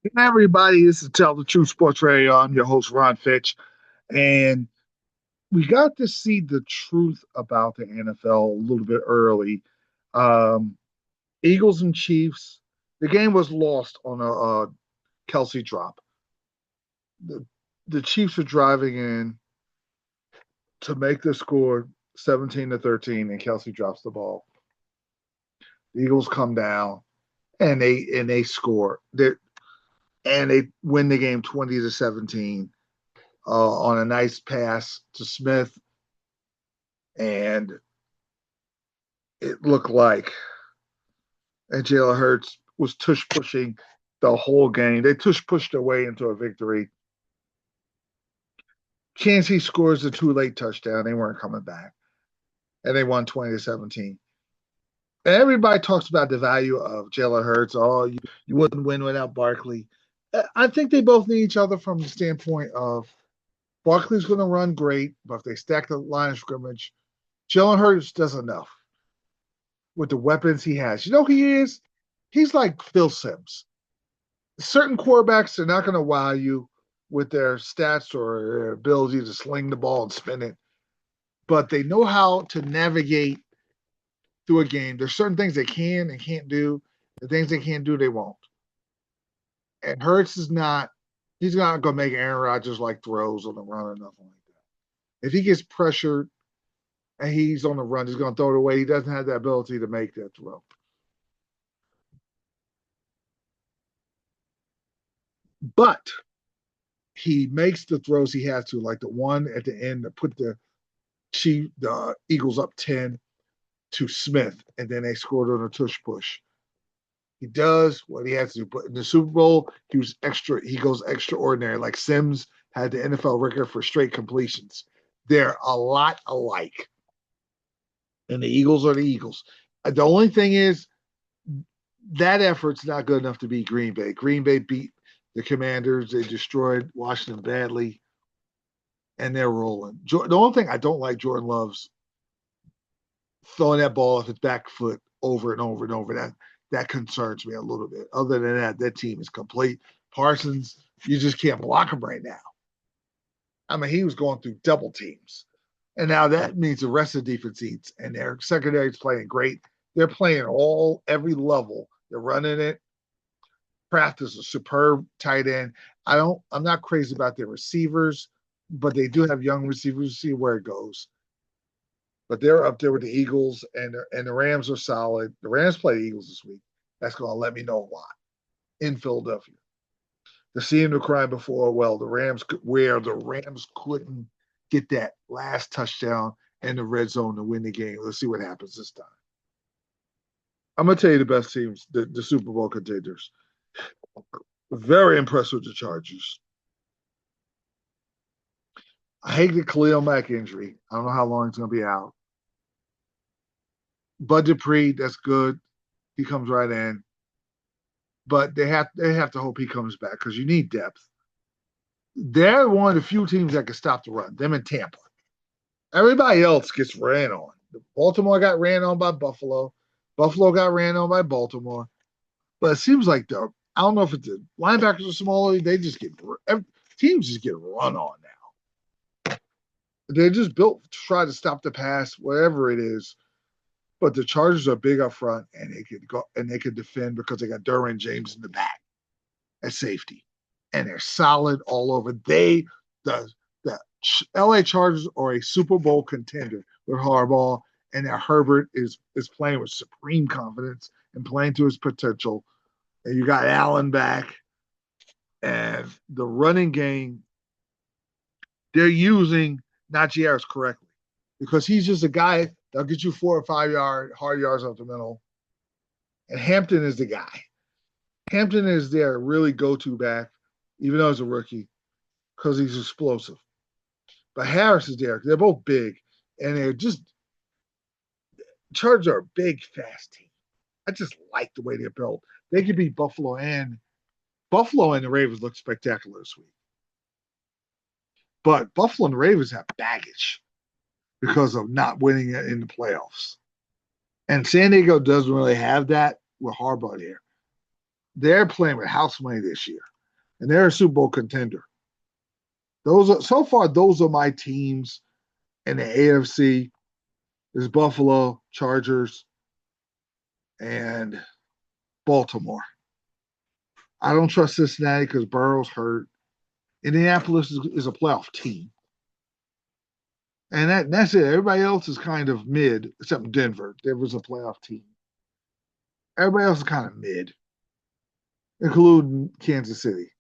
Hey, everybody, this is Tell the Truth Sports Radio. I'm your host, Ron Fitch, and we got to see the truth about the NFL a little bit early. Um, Eagles and Chiefs, the game was lost on a Kelsey drop. The, the Chiefs are driving in to make the score 17-13, and Kelsey drops the ball. The Eagles come down and they score. And they win the game 20-17 on a nice pass to Smith, and it looked like and Jalen Hurts was tush pushing the whole game. They tush pushed their way into a victory. Kansas scores a too late touchdown. They weren't coming back, and they won 20-17. And everybody talks about the value of Jalen Hurts. Oh, you wouldn't win without Barkley. I think they both need each other from the standpoint of Barkley's going to run great, but if they stack the line of scrimmage, Jalen Hurts does enough with the weapons he has. You know who he is? He's like Phil Simms. Certain quarterbacks are not going to wow you with their stats or their ability to sling the ball and spin it, but they know how to navigate through a game. There's certain things they can and can't do. The things they can't do, they won't. And Hurts is not, he's not going to make Aaron Rodgers like throws on the run or nothing like that. If he gets pressured and he's on the run, he's going to throw it away. He doesn't have the ability to make that throw. But he makes the throws he has to, like the one at the end that put the Eagles up 10 to Smith, and then they scored on a tush push. He does what he has to do. But in the Super Bowl, he goes extraordinary. Like Sims had the NFL record for straight completions. They're a lot alike. And the Eagles are the Eagles. The only thing is that effort's not good enough to beat Green Bay. Green Bay beat the Commanders. They destroyed Washington badly, and they're rolling. The only thing I don't like Jordan Love's throwing that ball off his back foot over and over and over. That concerns me a little bit. Other than that, that team is complete. Parsons, you just can't block him right now. I mean, he was going through double teams. And now that means the rest of the defense eats, and their secondary is playing great. They're playing every level. They're running it. Kraft is a superb tight end. I'm not crazy about their receivers, but they do have young receivers. See where it goes. But they're up there with the Eagles, and the Rams are solid. The Rams play the Eagles this week. That's going to let me know a lot in Philadelphia. To see him to cry before, well, the Rams couldn't get that last touchdown in the red zone to win the game. Let's see what happens this time. I'm going to tell you the best teams, the Super Bowl contenders. Very impressed with the Chargers. I hate the Khalil Mack injury. I don't know how long he's going to be out. Bud Dupree, that's good. He comes right in. But they have to hope he comes back because you need depth. They're one of the few teams that can stop the run. Them in Tampa. Everybody else gets ran on. Baltimore got ran on by Buffalo. Buffalo got ran on by Baltimore. But it seems like I don't know if it's the linebackers are smaller. They just teams just get run on now. They're just built to try to stop the pass, whatever it is. But the Chargers are big up front, and they could defend because they got Derwin James in the back at safety, and they're solid all over. The LA Chargers are a Super Bowl contender with Harbaugh, and that Herbert is playing with supreme confidence and playing to his potential. And you got Allen back, and the running game, they're using Najee Harris correctly because he's just a guy that'll get you 4 or 5 hard yards off the middle. And Hampton is the guy. Hampton is their really go-to back, even though he's a rookie, because he's explosive. But Harris is there. They're both big, and they're just Chargers are a big, fast team. I just like the way they're built. They could beat Buffalo, and the Ravens look spectacular this week. But Buffalo and the Ravens have baggage because of not winning it in the playoffs. And San Diego doesn't really have that with Harbaugh there. They're playing with house money this year. and they're a Super Bowl contender. Those are my teams in the AFC. There's Buffalo, Chargers, and Baltimore. I don't trust Cincinnati because Burrow's hurt. Indianapolis is a playoff team. And that's it. Everybody else is kind of mid, except Denver. Denver's a playoff team. Everybody else is kind of mid, including Kansas City.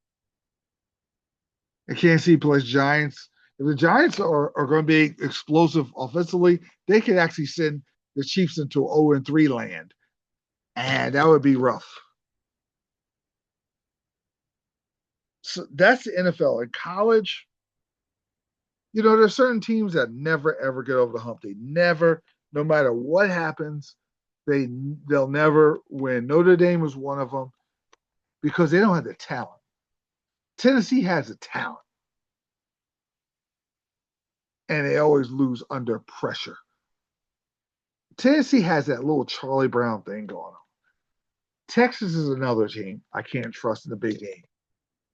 And Kansas City plays Giants. If the Giants are going to be explosive offensively, they could actually send the Chiefs into 0-3 land. And that would be rough. So that's the NFL. In college, there's certain teams that never ever get over the hump. They never, no matter what happens, they'll never win. Notre Dame was one of them because they don't have the talent. Tennessee has the talent, and they always lose under pressure. Tennessee has that little Charlie Brown thing going on. Texas is another team I can't trust in the big game.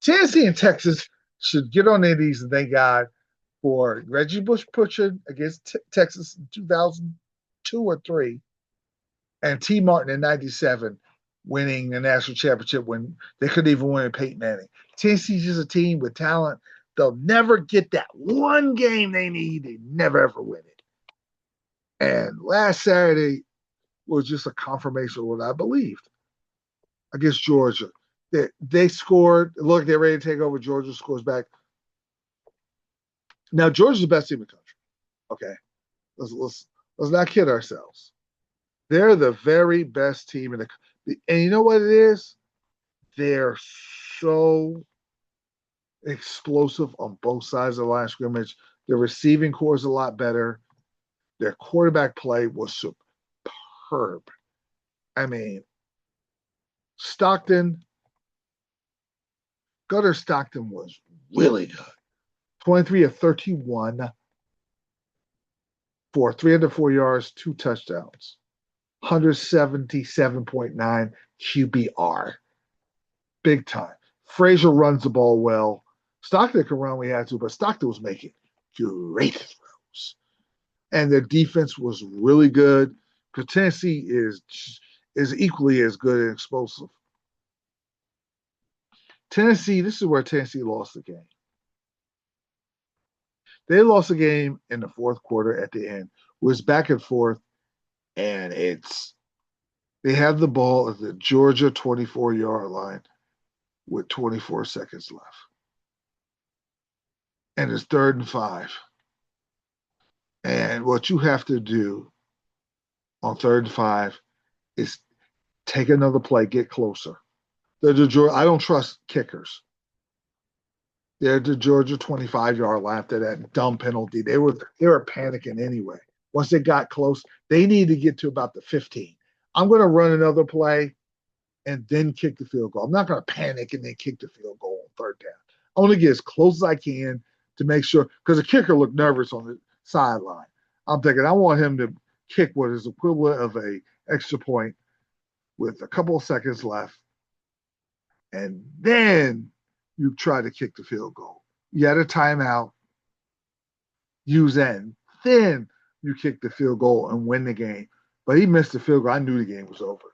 Tennessee and Texas should get on their knees and thank God for Reggie Bush pushing against Texas in 2002 or 3, and T. Martin in 97 winning the national championship when they couldn't even win with Peyton Manning. Tennessee's just a team with talent. They'll never get that one game they need. They never, ever win it. And last Saturday was just a confirmation of what I believed against Georgia. They scored. Look, they're ready to take over. Georgia scores back. Now, Georgia's the best team in the country. Okay, let's not kid ourselves. They're the very best team in the. And you know what it is? They're so explosive on both sides of the line of scrimmage. Their receiving core is a lot better. Their quarterback play was superb. I mean, Gunnar Stockton was really good. 23 of 31 for 304 yards, 2 touchdowns, 177.9 QBR. Big time. Frazier runs the ball well. Stockton could run when he had to, but Stockton was making great throws. And their defense was really good. Because Tennessee is equally as good and explosive. Tennessee, this is where Tennessee lost the game. They lost the game in the fourth quarter at the end. It was back and forth, and they have the ball at the Georgia 24-yard line with 24 seconds left. And it's 3rd and 5. And what you have to do on 3rd and 5 is take another play, get closer. I don't trust kickers. They're the Georgia 25-yard line after that dumb penalty. They were panicking anyway. Once they got close, they need to get to about the 15. I'm going to run another play and then kick the field goal. I'm not going to panic and then kick the field goal on 3rd down. I want to get as close as I can to make sure, because the kicker looked nervous on the sideline. I'm thinking I want him to kick what is equivalent of a extra point with a couple of seconds left, and then you try to kick the field goal. You had a timeout, use that, and then you kick the field goal and win the game. But he missed the field goal. I knew the game was over.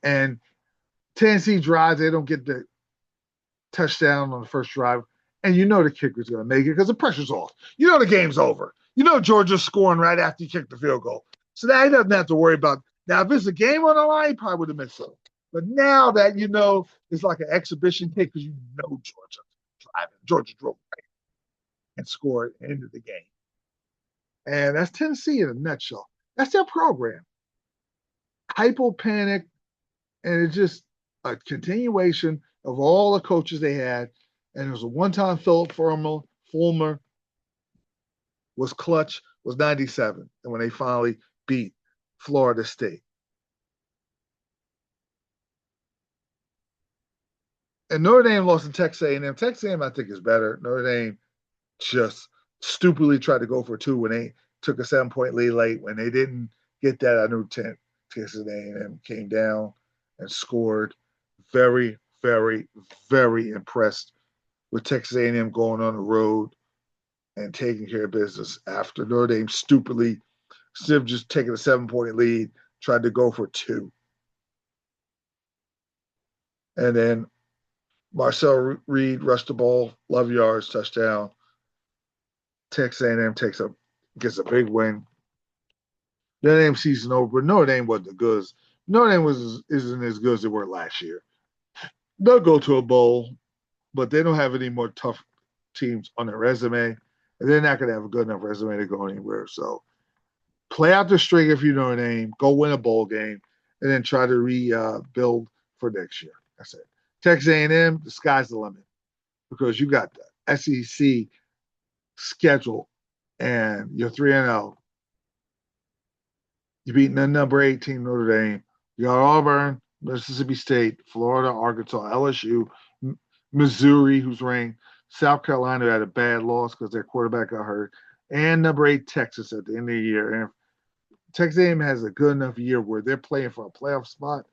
And Tennessee drives, they don't get the touchdown on the first drive, and you know the kicker's going to make it because the pressure's off. You know the game's over. You know Georgia's scoring right after you kick the field goal. So now he doesn't have to worry about. Now, if it's a game on the line, he probably would have missed it. But now that you know it's like an exhibition kick because you know Georgia driving. Georgia drove right and scored and ended the game. And that's Tennessee in a nutshell. That's their program. Hypo-panic, and it's just a continuation of all the coaches they had. And it was a one-time Philip Fulmer was clutch, was 97. And when they finally beat Florida State. And Notre Dame lost to Texas A&M. Texas A&M, I think, is better. Notre Dame just stupidly tried to go for 2 when they took a 7-point lead late. When they didn't get that, I knew Texas A&M came down and scored very very, very impressed with Texas A&M going on the road and taking care of business after Notre Dame stupidly, instead of just taking a 7-point lead, tried to go for two. And then Marcel Reed rushed the ball, 11 yards, touchdown. Texas A&M gets a big win. Notre Dame season over. Notre Dame wasn't good. Notre Dame isn't as good as they were last year. They'll go to a bowl, but they don't have any more tough teams on their resume, and they're not going to have a good enough resume to go anywhere. So play out the string if you know Notre Dame, go win a bowl game, and then try to rebuild for next year. That's it. Texas A&M, the sky's the limit because you got the SEC schedule, and you're 3-0. You beat the number 18 Notre Dame. You got Auburn, Mississippi State, Florida, Arkansas, LSU, Missouri, who's ranked, South Carolina had a bad loss because their quarterback got hurt, and number 8 Texas at the end of the year. And Texas A&M has a good enough year where they're playing for a playoff spot,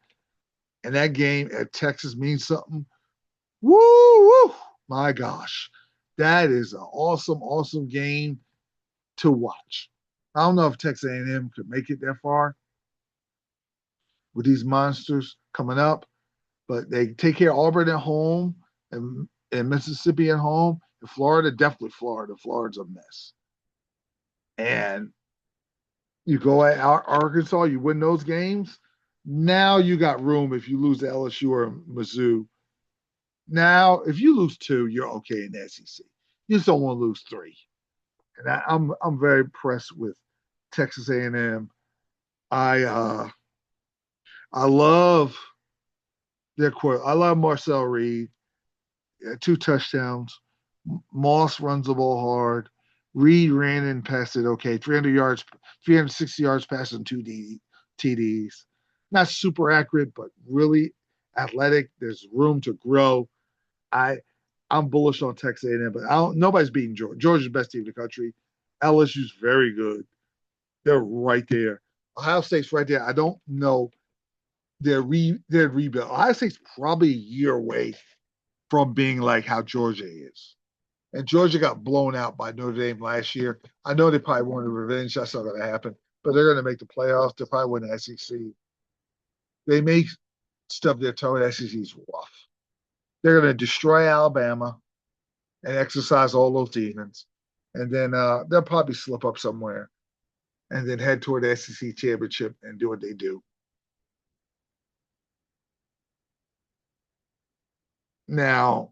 and that game at Texas means something. Woo, woo! My gosh, that is an awesome, awesome game to watch. I don't know if Texas A&M could make it that far with these monsters coming up, but they take care of Auburn at home and Mississippi at home. And Florida, definitely Florida. Florida's a mess. And you go at Arkansas, you win those games. Now you got room if you lose to LSU or Mizzou. Now, if you lose 2, you're okay in the SEC. You just don't want to lose 3. And I'm very impressed with Texas A&M. I love their court. I love Marcel Reed. 2 touchdowns. Moss runs the ball hard. Reed ran and passed it okay. 300 yards, 360 yards passing 2 TDs. Not super accurate, but really athletic. There's room to grow. I'm bullish on Texas A&M, but nobody's beating Georgia. Georgia's the best team in the country. LSU's very good. They're right there. Ohio State's right there. I don't know their rebuild. Ohio State's probably a year away from being like how Georgia is. And Georgia got blown out by Notre Dame last year. I know they probably wanted revenge. That's not going to happen. But they're going to make the playoffs. They'll probably win the SEC. They may stub their toe. The SEC's rough. They're going to destroy Alabama and exercise all those demons. And then they'll probably slip up somewhere and then head toward the SEC championship and do what they do. Now,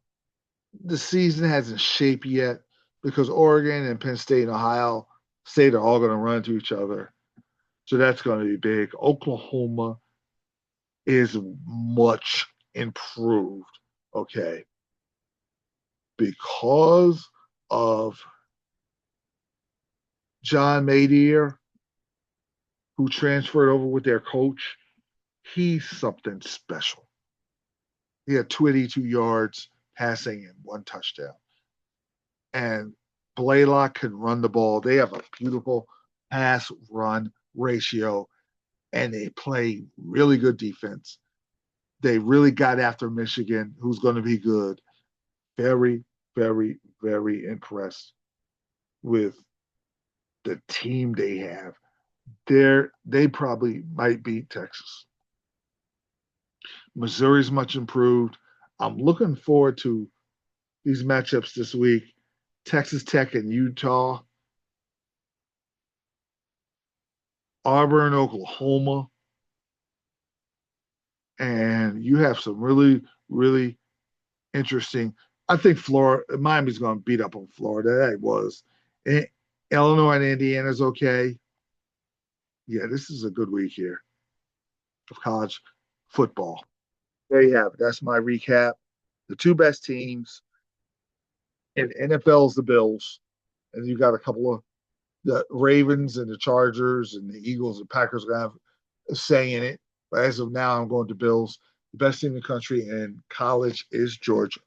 the season hasn't shaped yet because Oregon and Penn State and Ohio State are all going to run into each other. So that's going to be big. Oklahoma is much improved, okay, because of John Madier, who transferred over with their coach. He's something special. He had 22 yards passing and 1 touchdown. And Blaylock can run the ball. They have a beautiful pass-run ratio, and they play really good defense. They really got after Michigan, who's going to be good. Very, very, very impressed with the team they have. They probably might beat Texas. Missouri's much improved. I'm looking forward to these matchups this week. Texas Tech and Utah, Auburn, Oklahoma, and you have some really, really interesting. I think Miami's going to beat up on Florida. That was. Illinois and Indiana's okay. Yeah, this is a good week here of college football. There you have it. That's my recap. The 2 best teams in NFL's the Bills, and you got a couple of the Ravens and the Chargers and the Eagles and Packers are going to have a say in it. But as of now, I'm going to Bills. The best team in the country in college is Georgia.